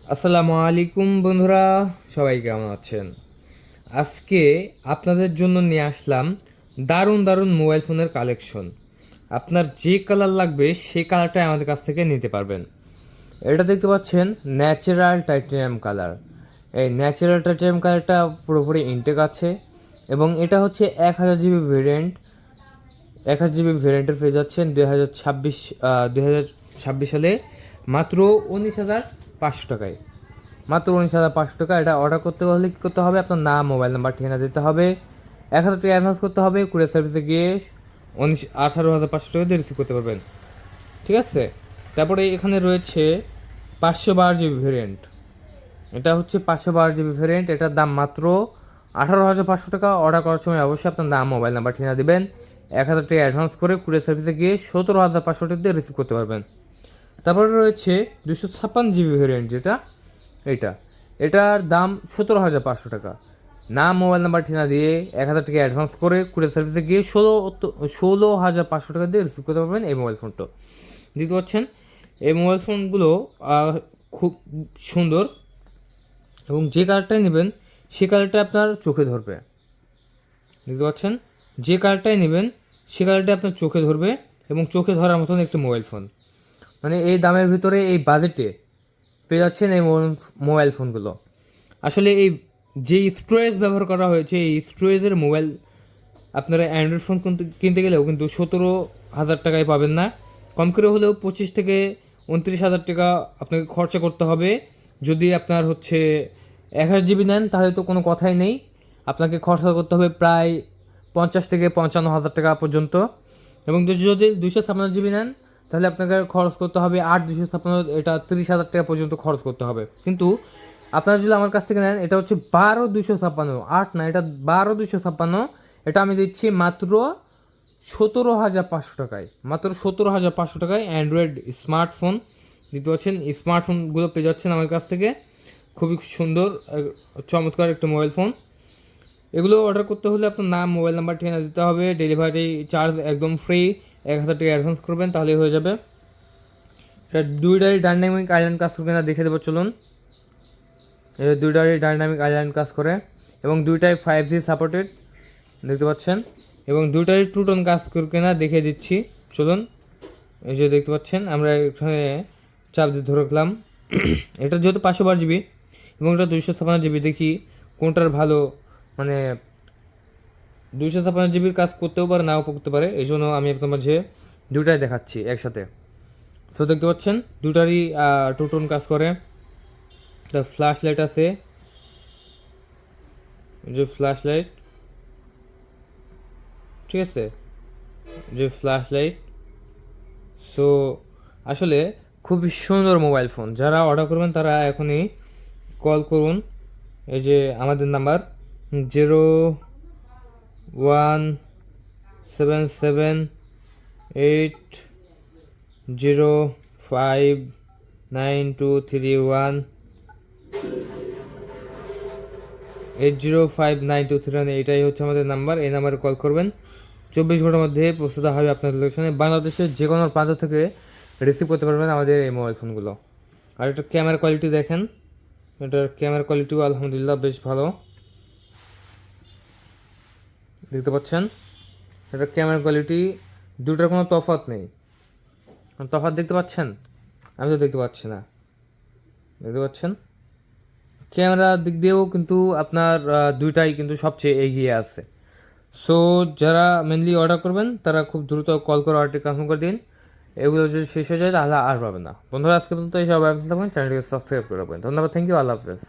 আসসালামু আলাইকুম বন্ধুরা, সবাই কেমন আছেন? আজকে আপনাদের জন্য নিয়ে আসলাম দারুণ দারুণ মোবাইল ফোনের কালেকশন। আপনার যে কালার লাগবে সেই কালারটাই আমাদের কাছ থেকে নিতে পারবেন। এটা দেখতে পাচ্ছেন ন্যাচারাল টাইটেনিয়াম কালার। এই ন্যাচারাল টাইটেনিয়াম কালারটা পুরোপুরি ইনটেক আছে এবং এটা হচ্ছে 1000 জিবি ভেরিয়েন্ট। 1000 জিবি ভেরিয়েন্টের পেয়ে যাচ্ছেন 2026 সালে মাত্র 19,500 টাকায়। মাত্র 19,500 টাকা। এটা অর্ডার করতে হলে কী করতে হবে? আপনার নাম, মোবাইল নাম্বার, ঠিকানা দিতে হবে। 1,000 টাকা অ্যাডভান্স করতে হবে। কুরিয়ার সার্ভিসে গিয়ে 18,500 টাকা দিয়ে রিসিভ করতে পারবেন। ঠিক আছে? তারপরে এখানে রয়েছে 512 জিবি ভেরিয়েন্ট। এটা হচ্ছে 512 জিবি ভেরিয়েন্ট। এটার দাম মাত্র 18,500 টাকা। অর্ডার করার সময় অবশ্যই আপনার নাম, মোবাইল নাম্বার, ঠিকানা দেবেন। 1,000 টাকা অ্যাডভান্স করে কুরিয়ার সার্ভিসে গিয়ে 17,500 টাকা দিয়ে রিসিভ করতে পারবেন। তারপরে রয়েছে 256 জিবি ভেরিয়েন্ট, যেটা এটার দাম 17,500 টাকা। নাম, মোবাইল নাম্বার, ঠিকানা দিয়ে 1,000 টাকা অ্যাডভান্স করে কুরিয়ার সার্ভিসে গিয়ে 16,500 টাকা দিয়ে রিসিভ করতে পারবেন এই মোবাইল ফোনটা। দেখতে পাচ্ছেন এই মোবাইল ফোনগুলো খুব সুন্দর এবং যে কালারটাই নেবেন সে কালারটা আপনার চোখে ধরবে। দেখতে পাচ্ছেন, যে কালারটাই নেবেন সে কালারটা আপনার চোখে ধরবে এবং চোখে ধরার মতন একটি মোবাইল ফোন। মানে এই দামের ভিতরে, এই বাজেটে পেয়ে যাচ্ছেন এই মোবাইল ফোনগুলো। আসলে এই যে স্টোরেজ ব্যবহার করা হয়েছে, এই স্টোরেজের মোবাইল আপনারা অ্যান্ড্রয়েড ফোন কিনতে গেলেও কিন্তু 17,000 টাকায় পাবেন না। কম করে হলেও 25 থেকে 29,000 টাকা আপনাকে খরচা করতে হবে। যদি আপনার হচ্ছে 1000 জিবি নেন তাহলে তো কোনো কথাই নেই, আপনাকে খরচা করতে হবে প্রায় 50 থেকে 55,000 টাকা পর্যন্ত। এবং যদি 256 জিবি নেন তাহলে আপনাকে খরচ করতে হবে 8 256, এটা 30,000 টাকা পর্যন্ত খরচ করতে হবে। কিন্তু আপনারা যদি আমার কাছ থেকে নেন, এটা হচ্ছে 12 256, 8 না, এটা 12 256। এটা আমি দিচ্ছি মাত্র 17,500 টাকায়। মাত্র 17,500 টাকায় অ্যান্ড্রয়েড স্মার্টফোন দিতে পারছেন। স্মার্টফোনগুলো পেয়ে যাচ্ছেন আমার কাছ থেকে। খুবই সুন্দর চমৎকার একটা মোবাইল ফোন। এগুলো অর্ডার করতে হলে আপনার নাম, মোবাইল নাম্বার, ঠিকানা দিতে হবে। ডেলিভারি চার্জ একদম ফ্রি। 1,000 টাকা অ্যাডভান্স করবেন তাহলেই হয়ে যাবে। এটা দুইটারই ডাইনামিক আইল্যান্ড কাজ করবে না, দেখে দেবো চলুন। এই দুইটারই ডাইনামিক আইল্যান্ড কাজ করে এবং দুইটাই 5G সাপোর্টেড, দেখতে পাচ্ছেন। এবং দুইটারই টু টোন কাজ করবে না, দেখে দিচ্ছি চলুন। এই যে দেখতে পাচ্ছেন, আমরা এখানে চাপ দিয়ে ধরে রাখলাম। এটা যেহেতু 512 জিবি এবং এটা 256 জিবি, দেখি কোনটার ভালো। মানে 256 জিবির কাজ করতেও পারে, নাও করতে পারে, এই জন্য আমি আপনার মাঝে দুটাই দেখাচ্ছি একসাথে। তো দেখতে পাচ্ছেন দুটারই টু টোন কাজ করে। একটা ফ্ল্যাশ লাইট আছে, যে ফ্ল্যাশ লাইট, ঠিক আছে, যে ফ্ল্যাশ লাইট। সো আসলে খুবই সুন্দর মোবাইল ফোন। যারা অর্ডার করবেন তারা এখনই কল করুন। এই যে আমাদের নাম্বার 0177805923 805923, এটাই হচ্ছে আমাদের নাম্বার। এই নাম্বারে কল করবেন। 24 ঘন্টার মধ্যে পৌঁছে দেওয়া হবে আপনার লোকেশনে। বাংলাদেশের যে কোনো প্রান্ত থেকে রিসিভ করতে পারবেন আমাদের এই মোবাইল ফোনগুলো। আর এটার ক্যামেরা কোয়ালিটি দেখেন, এটার ক্যামেরা কোয়ালিটিও আলহামদুলিল্লাহ বেশ ভালো, দেখতে পাচ্ছেন। এটার ক্যামেরা কোয়ালিটি দুটার কোনো তফাৎ নেই। তফাৎ দেখতে পাচ্ছেন? আমি তো দেখতে পাচ্ছি না, দেখতে পাচ্ছেন। ক্যামেরার দিক দিয়েও কিন্তু আপনার দুইটাই কিন্তু সবচেয়ে এগিয়ে আছে। সো যারা মেনলি অর্ডার করবেন তারা খুব দ্রুত কল করে অর্ডারটি কনফার্ম করে দিন। এগুলো যদি শেষ হয়ে যায় তাহলে আর পাবেন না। বন্ধুরা, আজকে পর্যন্ত এই সব ব্যবস্থা থাকবেন, চ্যানেলটিকে সাবস্ক্রাইব করে রাখবেন। ধন্যবাদ, থ্যাংক ইউ, আল্লাহ হাফেজ।